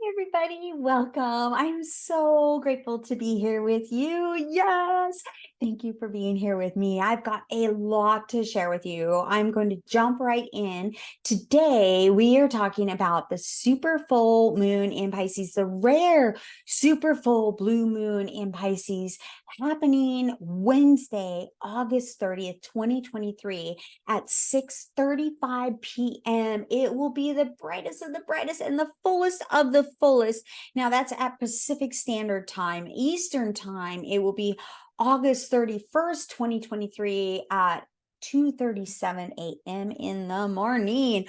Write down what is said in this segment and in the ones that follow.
everybody. Welcome. I'm so grateful to be here with you. Yes. Thank you for being here with me. I've got a lot to share with you. I'm going to jump right in. Today, we are talking about the super full moon in Pisces, the rare super full blue moon in Pisces happening Wednesday, August 30th, 2023 at 6:35 p.m. It will be the brightest of the brightest and the fullest of the fullest. Now that's at Pacific Standard Time. Eastern Time, it will be August 31st, 2023 at 2:37 a.m. in the morning.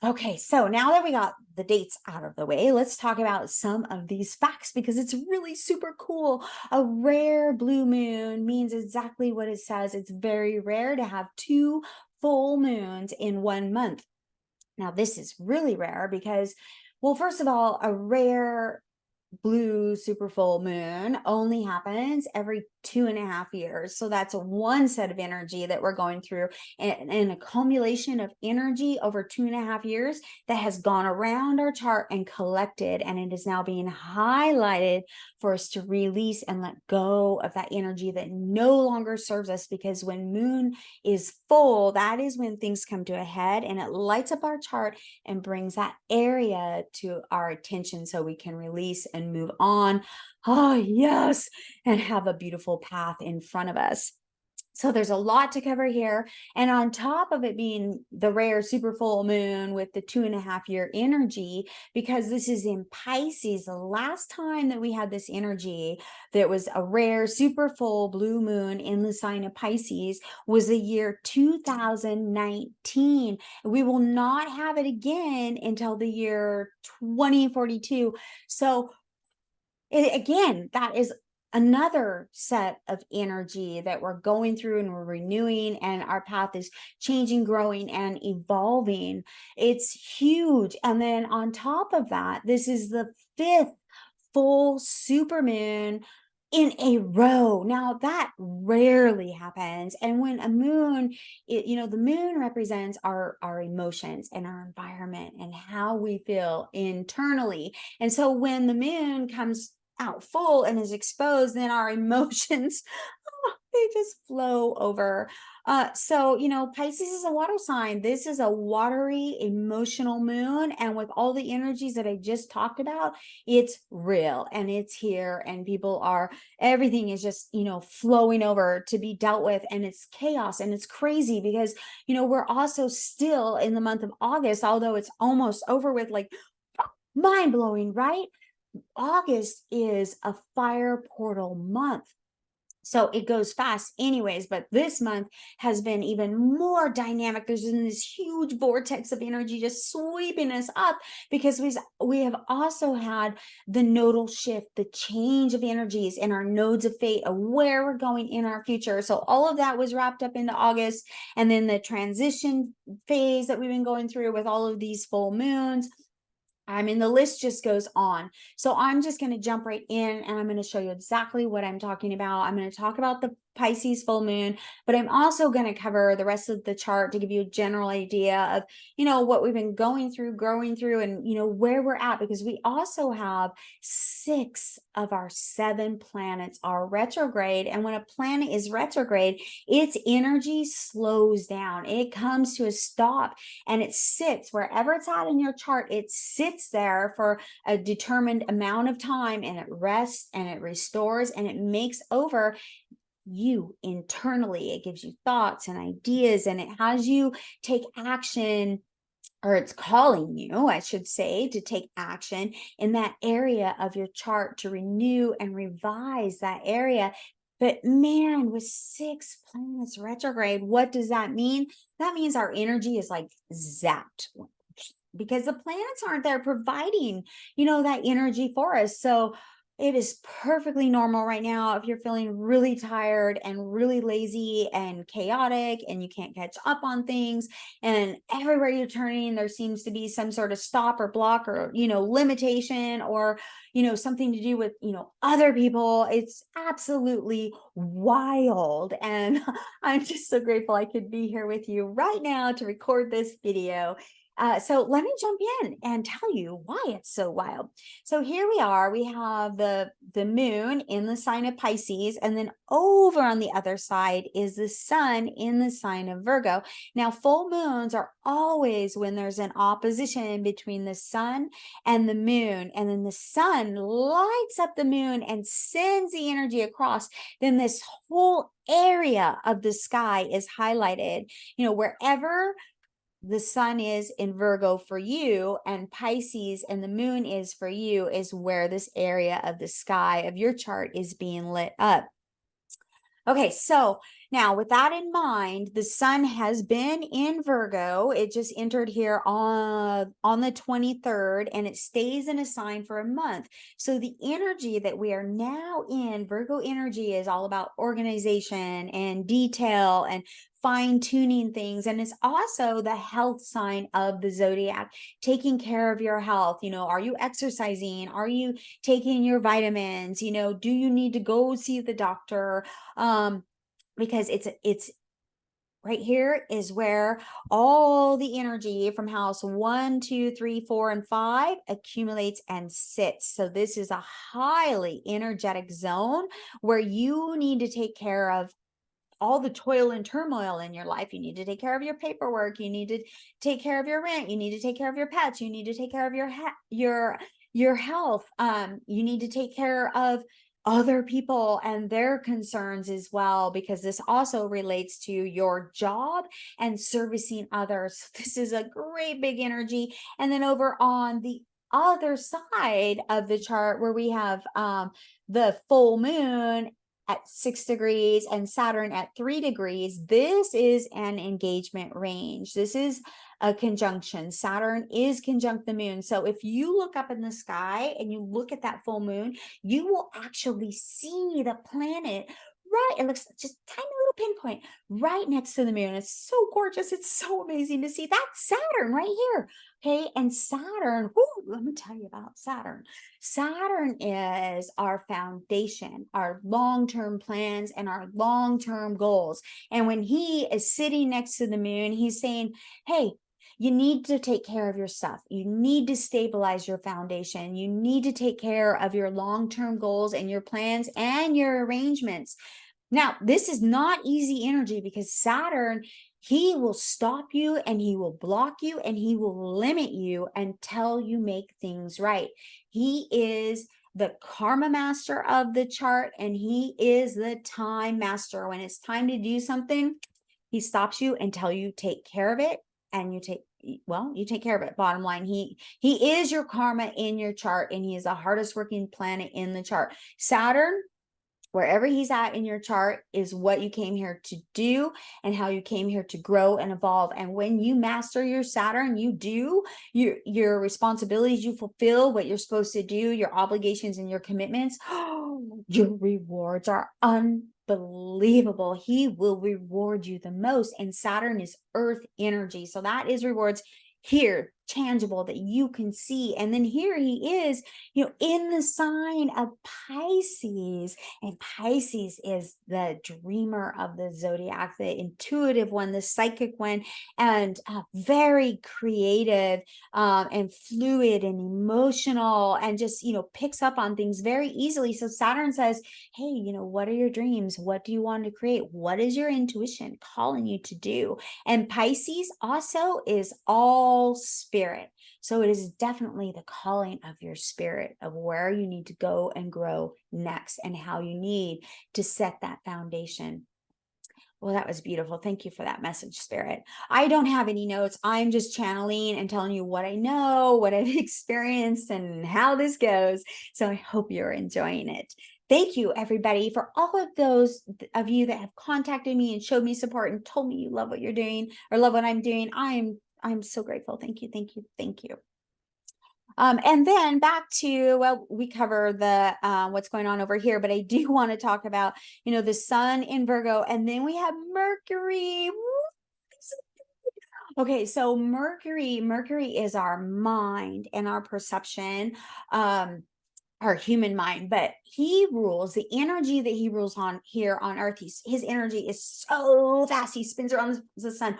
Okay, so now that we got the dates out of the way, let's talk about some of these facts because it's really super cool. A rare blue moon means exactly what it says. It's very rare to have two full moons in 1 month. Now, this is really rare because, well, first of all, a rare blue super full moon only happens every 2.5 years. So that's one set of energy that we're going through, and an accumulation of energy over 2.5 years that has gone around our chart and collected, and it is now being highlighted for us to release and let go of that energy that no longer serves us. Because when moon is full, that is when things come to a head and it lights up our chart and brings that area to our attention so we can release and move on. Oh, yes, and have a beautiful path in front of us. So there's a lot to cover here. And on top of it being the rare super full moon with the 2.5 year energy, because this is in Pisces, the last time that we had this energy that was a rare super full blue moon in the sign of Pisces was the year 2019. We will not have it again until the year 2042. So again, that is another set of energy that we're going through and we're renewing, and our path is changing, growing, and evolving. It's huge. And then on top of that, this is the fifth full supermoon in a row. Now that rarely happens. And when a moon, the moon represents our emotions and our environment and how we feel internally. And so when the moon comes out full and is exposed, then our emotions they just flow over. Pisces is a water sign. This is a watery, emotional moon. And with all the energies that I just talked about, it's real and it's here. And everything is just, flowing over to be dealt with. And it's chaos and it's crazy because, we're also still in the month of August, although it's almost over with, like, mind blowing, right? August is a fire portal month. So it goes fast anyways, but this month has been even more dynamic. There's been this huge vortex of energy just sweeping us up because we have also had the nodal shift, the change of energies in our nodes of fate of where we're going in our future. So all of that was wrapped up into August, and then the transition phase that we've been going through with all of these full moons. I mean, the list just goes on. So I'm just going to jump right in and I'm going to show you exactly what I'm talking about. I'm going to talk about the Pisces full moon, but I'm also going to cover the rest of the chart to give you a general idea of, what we've been going through, growing through, and, where we're at, because we also have 6 of our 7 planets are retrograde. And when a planet is retrograde, its energy slows down. It comes to a stop and it sits wherever it's at in your chart. It sits there for a determined amount of time, and it rests and it restores and it makes over you internally. It gives you thoughts and ideas, and it has you take action, or it's calling you, I should say, to take action in that area of your chart to renew and revise that area. But man, with 6 planets retrograde, what does that mean? That means our energy is like zapped because the planets aren't there providing, that energy for us. So it is perfectly normal right now if you're feeling really tired and really lazy and chaotic and you can't catch up on things, and everywhere you're turning there seems to be some sort of stop or block or limitation, or something to do with other people. It's absolutely wild, and I'm just so grateful I could be here with you right now to record this video. So let me jump in and tell you why it's so wild. So here we are. We have the moon in the sign of Pisces, and then over on the other side is the sun in the sign of Virgo. Now, full moons are always when there's an opposition between the sun and the moon, and then the sun lights up the moon and sends the energy across. Then this whole area of the sky is highlighted. Wherever the sun is in Virgo for you and Pisces and the moon is for you is where this area of the sky of your chart is being lit up. Okay, so now with that in mind, the sun has been in Virgo. It just entered here on the 23rd, and it stays in a sign for a month. So the energy that we are now in, Virgo energy, is all about organization and detail and fine-tuning things. And it's also the health sign of the zodiac, taking care of your health. Are you exercising? Are you taking your vitamins? Do you need to go see the doctor? Because it's right here is where all the energy from house 1, 2, 3, 4, and 5 accumulates and sits. So this is a highly energetic zone where you need to take care of all the toil and turmoil in your life. You need to take care of your paperwork. You need to take care of your rent. You need to take care of your pets. You need to take care of your health. You need to take care of other people and their concerns as well, because this also relates to your job and servicing others. This is a great big energy. And then over on the other side of the chart, where we have the full moon at 6 degrees and Saturn at 3 degrees, this is an engagement range. This is a conjunction. Saturn is conjunct the moon. So if you look up in the sky and you look at that full moon, you will actually see the planet. Right, it looks just tiny little pinpoint right next to the moon. It's so gorgeous. It's so amazing to see. That's Saturn right here. Okay, and Saturn, let me tell you about Saturn. Saturn is our foundation, our long-term plans, and our long-term goals. And when he is sitting next to the moon, he's saying, hey, you need to take care of your stuff. You need to stabilize your foundation. You need to take care of your long-term goals and your plans and your arrangements. Now, this is not easy energy, because Saturn, he will stop you and he will block you and he will limit you until you make things right. He is the karma master of the chart, and he is the time master. When it's time to do something, he stops you until you take care of it, and you take care of it. Bottom line, he is your karma in your chart, and he is the hardest working planet in the chart. Saturn, wherever he's at in your chart, is what you came here to do and how you came here to grow and evolve. And when you master your Saturn, you do your responsibilities, you fulfill what you're supposed to do, your obligations and your commitments. Your rewards are unbelievable. He will reward you the most. And Saturn is earth energy. So that is rewards here, tangible, that you can see. And then here he is, in the sign of Pisces. And Pisces is the dreamer of the zodiac, the intuitive one, the psychic one, and very creative and fluid and emotional, and just, picks up on things very easily. So Saturn says, hey, what are your dreams? What do you want to create? What is your intuition calling you to do? And Pisces also is all spirit. So it is definitely the calling of your spirit, of where you need to go and grow next and how you need to set that foundation. Well, that was beautiful. Thank you for that message, Spirit. I don't have any notes. I'm just channeling and telling you what I know, what I've experienced, and how this goes. So I hope you're enjoying it. Thank you, everybody, for all of those of you that have contacted me and showed me support and told me you love what you're doing or love what I'm doing. I'm so grateful. Thank you, thank you, thank you. And then back to, well, we cover the what's going on over here, but I do want to talk about, the sun in Virgo, and then we have Mercury. Okay, so Mercury is our mind and our perception, our human mind, but he rules the energy that he rules on here on Earth. His energy is so fast. He spins around the sun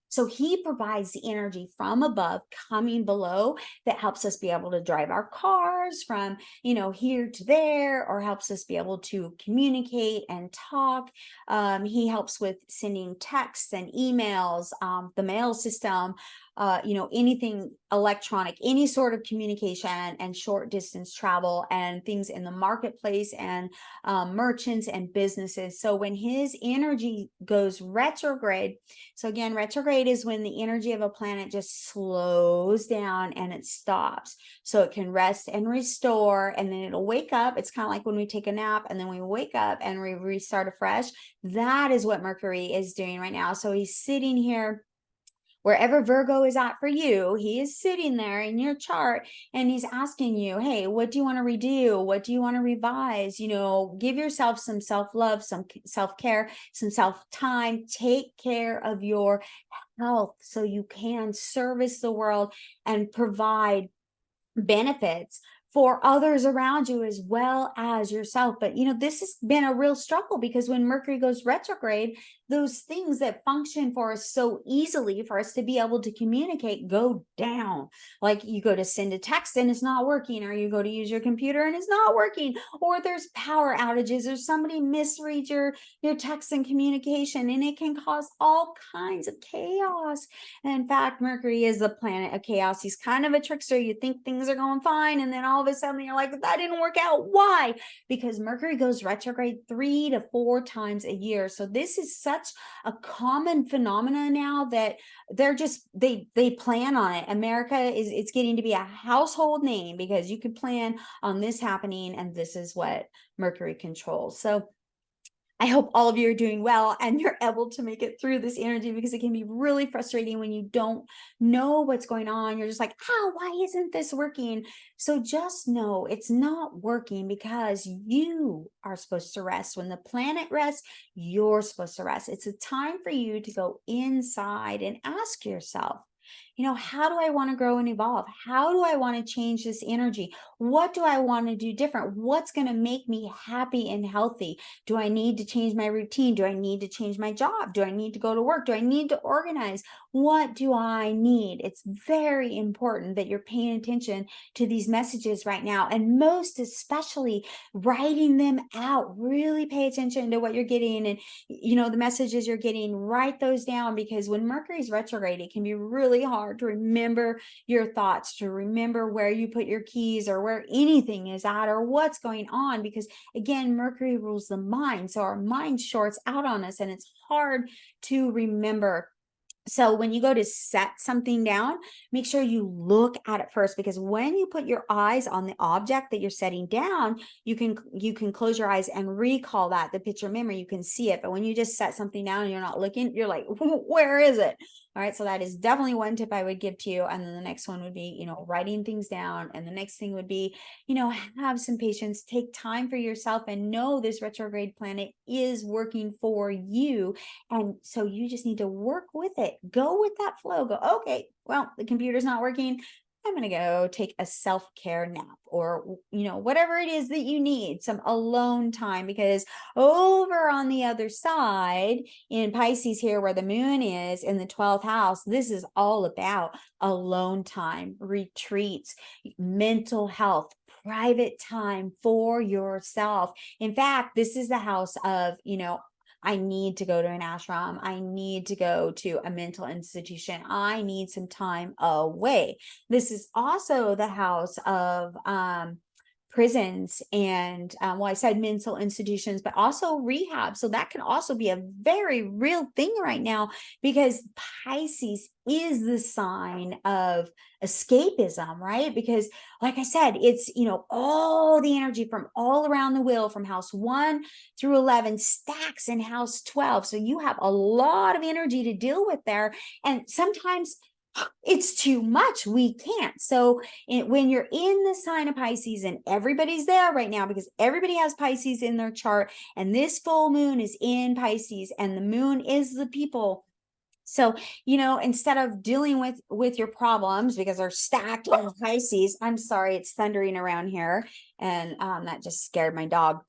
So he provides the energy from above coming below that helps us be able to drive our cars from, here to there, or helps us be able to communicate and talk. He helps with sending texts and emails, the mail system, anything electronic, any sort of communication and short distance travel and things in the marketplace and merchants and businesses. So when his energy goes retrograde, so again, retrograde is when the energy of a planet just slows down and it stops. So it can rest and restore, and then it'll wake up. It's kind of like when we take a nap and then we wake up and we restart afresh. That is what Mercury is doing right now. So he's sitting here wherever Virgo is at for you. He is sitting there in your chart and he's asking you, hey, what do you want to redo? What do you want to revise? Give yourself some self-love, some self-care, some self-time. Take care of your health so you can service the world and provide benefits for others around you as well as yourself. But this has been a real struggle, because when Mercury goes retrograde, those things that function for us so easily for us to be able to communicate go down. Like you go to send a text and it's not working, or you go to use your computer and it's not working, or there's power outages, or somebody misreads your text and communication, and it can cause all kinds of chaos. And in fact, Mercury is the planet of chaos. He's kind of a trickster. You think things are going fine, and then all of a sudden you're like, that didn't work out. Why? Because Mercury goes retrograde 3 to 4 times a year. So this is such a common phenomena now that they plan on it. It's getting to be a household name, because you could plan on this happening, and this is what Mercury controls. So I hope all of you are doing well and you're able to make it through this energy, because it can be really frustrating when you don't know what's going on. You're just like, why isn't this working? So just know it's not working because you are supposed to rest. When the planet rests, you're supposed to rest. It's a time for you to go inside and ask yourself, how do I want to grow and evolve? How do I want to change this energy? What do I want to do different? What's going to make me happy and healthy? Do I need to change my routine? Do I need to change my job? Do I need to go to work? Do I need to organize? What do I need? It's very important that you're paying attention to these messages right now, and most especially writing them out. Really pay attention to what you're getting, and the messages you're getting, write those down, because when Mercury's retrograde, it can be really hard to remember your thoughts, to remember where you put your keys, or where anything is at, or what's going on, because again, Mercury rules the mind. So our mind shorts out on us and it's hard to remember. So when you go to set something down, make sure you look at it first, because when you put your eyes on the object that you're setting down, you can close your eyes and recall that, the picture memory, you can see it. But when you just set something down and you're not looking, you're like, where is it? All right. So that is definitely one tip I would give to you. And then the next one would be, writing things down. And the next thing would be, have some patience, take time for yourself, and know this retrograde planet is working for you. And so you just need to work with it. Go with that flow. Go, okay, well, the computer's not working. I'm going to go take a self-care nap, or, whatever it is that you need, some alone time, because over on the other side in Pisces here, where the moon is in the 12th house, this is all about alone time, retreats, mental health, private time for yourself. In fact, this is the house of, I need to go to an ashram. I need to go to a mental institution. I need some time away. This is also the house of prisons and, I said mental institutions, but also rehab. So that can also be a very real thing right now, because Pisces is the sign of escapism, right? Because like I said, it's, all the energy from all around the wheel, from house 1 through 11 stacks in house 12. So you have a lot of energy to deal with there. And sometimes it's too much. We can't. So when you're in the sign of Pisces, and everybody's there right now, because everybody has Pisces in their chart, and this full moon is in Pisces, and the moon is the people. So, instead of dealing with your problems because they're stacked in Pisces, I'm sorry, it's thundering around here, and that just scared my dog.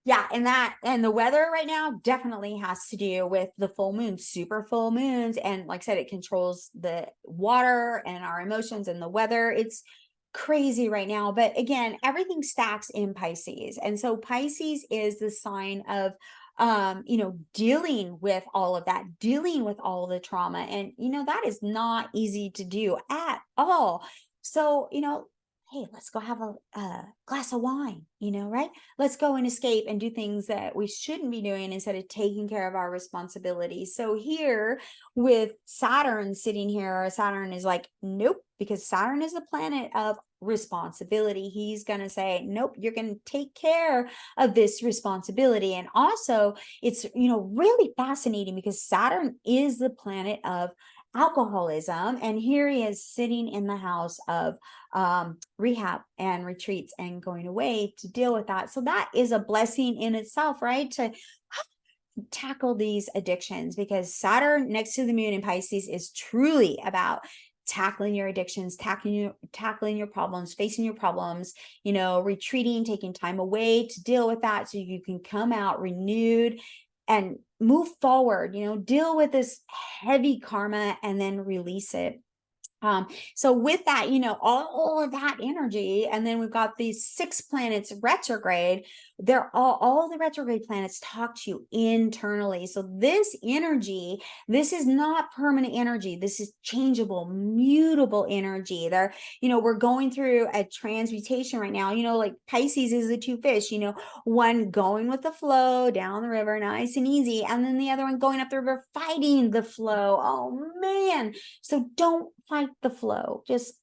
Yeah, and the weather right now definitely has to do with the full moon, super full moons. And like I said, it controls the water and our emotions and the weather. It's crazy right now. But again, everything stacks in Pisces. And so Pisces is the sign of dealing with all of that, dealing with all the trauma. And that is not easy to do at all. So, hey, let's go have a glass of wine, right? Let's go and escape and do things that we shouldn't be doing instead of taking care of our responsibilities. So here with Saturn sitting here, Saturn is like, nope, because Saturn is the planet of responsibility. He's going to say, nope, you're going to take care of this responsibility. And also it's, really fascinating because Saturn is the planet of alcoholism. And here he is sitting in the house of rehab and retreats and going away to deal with that. So that is a blessing in itself, right? To tackle these addictions, because Saturn next to the moon in Pisces is truly about tackling your addictions, tackling your problems, facing your problems, retreating, taking time away to deal with that so you can come out renewed and move forward, deal with this heavy karma and then release it. So with that, all of that energy, and then we've got these 6 planets retrograde. They're all the retrograde planets talk to you internally. So this energy, this is not permanent energy. This is changeable, mutable energy. We're going through a transmutation right now. Like Pisces is the 2 fish, one going with the flow down the river, nice and easy, and then the other one going up the river, fighting the flow. Oh man. So don't fight the flow. Just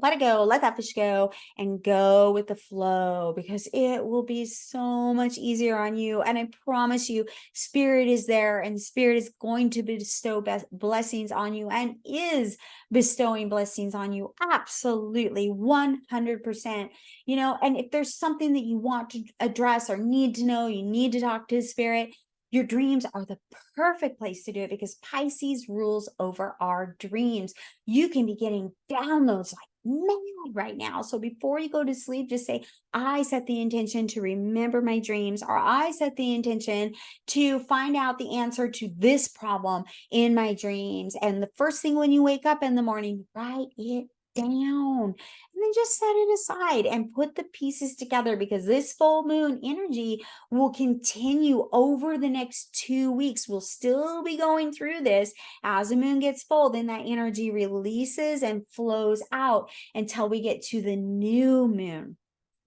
let it go, let that fish go, and go with the flow, because it will be so much easier on you. And I promise you, Spirit is there, and Spirit is going to bestow blessings on you, and is bestowing blessings on you. Absolutely, 100%. And if there's something that you want to address or need to know, you need to talk to Spirit. Your dreams are the perfect place to do it, because Pisces rules over our dreams. You can be getting downloads like mad right now. So before you go to sleep, just say, I set the intention to remember my dreams, or I set the intention to find out the answer to this problem in my dreams. And the first thing when you wake up in the morning, write it down, and then just set it aside and put the pieces together, because this full moon energy will continue over the next 2 weeks. We'll still be going through this. As the moon gets full, then that energy releases and flows out until we get to the new moon.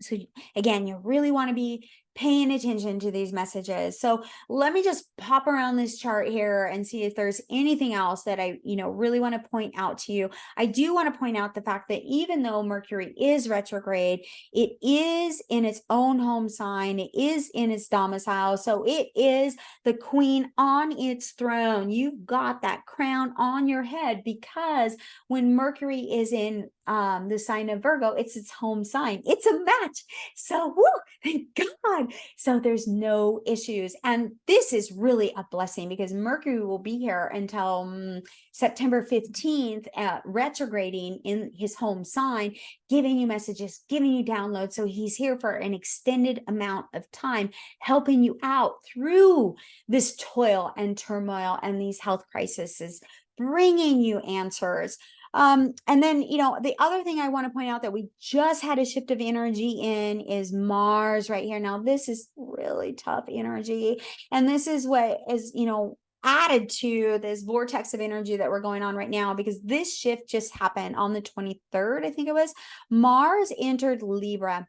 So again, you really want to be paying attention to these messages. So let me just pop around this chart here and see if there's anything else that I, really want to point out to you. I do want to point out the fact that even though Mercury is retrograde, it is in its own home sign. It is in its domicile. So it is the queen on its throne. You've got that crown on your head, because when Mercury is in the sign of Virgo, it's its home sign. It's a match. So, thank God. So there's no issues. And this is really a blessing, because Mercury will be here until September 15th, retrograding in his home sign, giving you messages, giving you downloads. So he's here for an extended amount of time, helping you out through this toil and turmoil and these health crises, bringing you answers. And then, the other thing I want to point out that we just had a shift of energy in is Mars right here. Now, this is really tough energy. And this is what is, added to this vortex of energy that we're going on right now, because this shift just happened on the 23rd, I think it was. Mars entered Libra.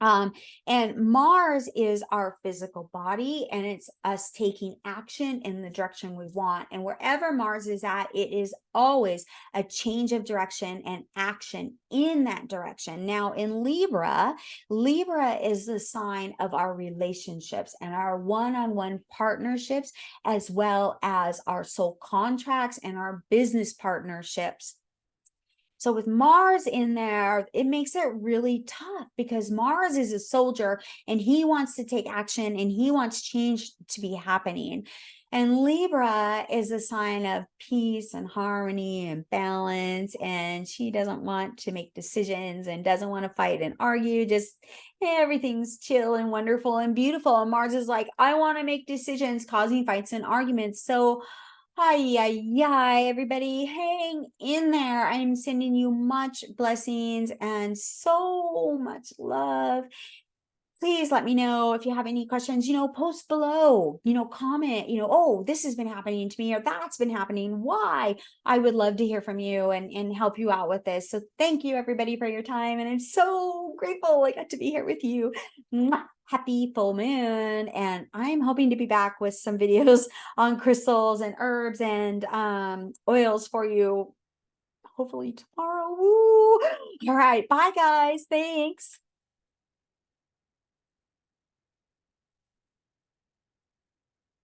And Mars is our physical body, and it's us taking action in the direction we want. And wherever Mars is at, it is always a change of direction and action in that direction. Now in Libra, Libra is the sign of our relationships and our one-on-one partnerships, as well as our soul contracts and our business partnerships. So with Mars in there, it makes it really tough, because Mars is a soldier and he wants to take action and he wants change to be happening. And Libra is a sign of peace and harmony and balance. And she doesn't want to make decisions and doesn't want to fight and argue. Just everything's chill and wonderful and beautiful. And Mars is like, I want to make decisions, causing fights and arguments. So, hi, everybody, hang in there. I'm sending you much blessings and so much love. Please let me know if you have any questions, post below, comment, oh, this has been happening to me or that's been happening. Why? I would love to hear from you and help you out with this. So thank you everybody for your time. And I'm so grateful I got to be here with you. Mwah. Happy full moon. And I'm hoping to be back with some videos on crystals and herbs and oils for you hopefully tomorrow. Woo. All right. Bye guys. Thanks.